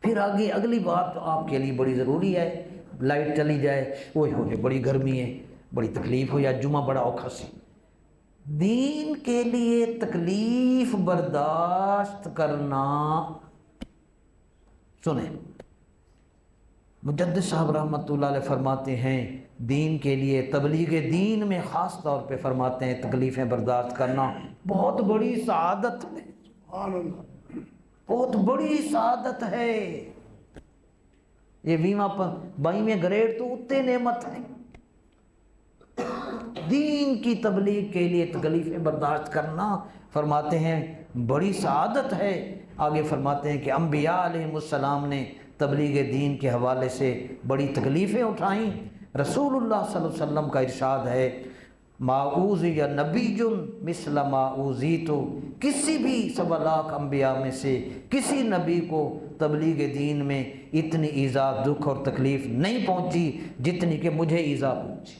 پھر آگے اگلی بات آپ کے لیے بڑی ضروری ہے، لائٹ چلی جائے، اوہ ہوئے بڑی گرمی ہے، بڑی تکلیف ہو، یا جمعہ بڑا اوکھا سی۔ دین کے لیے تکلیف برداشت کرنا، سنیں مجدد صاحب رحمۃ اللہ علیہ فرماتے ہیں دین کے لیے تبلیغ دین میں خاص طور پہ فرماتے ہیں تکلیفیں برداشت کرنا بہت بڑی سعادت ہے، سبحان اللہ۔ بہت بڑی سعادت ہے۔ یہ 22ویں گریڈ تو اتنے نعمت ہے، دین کی تبلیغ کے لیے تکلیفیں برداشت کرنا فرماتے ہیں بڑی سعادت ہے۔ آگے فرماتے ہیں کہ انبیاء علیہ السلام نے تبلیغ دین کے حوالے سے بڑی تکلیفیں اٹھائیں۔ رسول اللہ صلی اللہ علیہ وسلم کا ارشاد ہے ما اوذی نبی مثل ما اوذیت، کسی بھی 1.25 لاکھ انبیاء میں سے کسی نبی کو تبلیغ دین میں اتنی ایذا، دکھ اور تکلیف نہیں پہنچی جتنی کہ مجھے ایذا پہنچی۔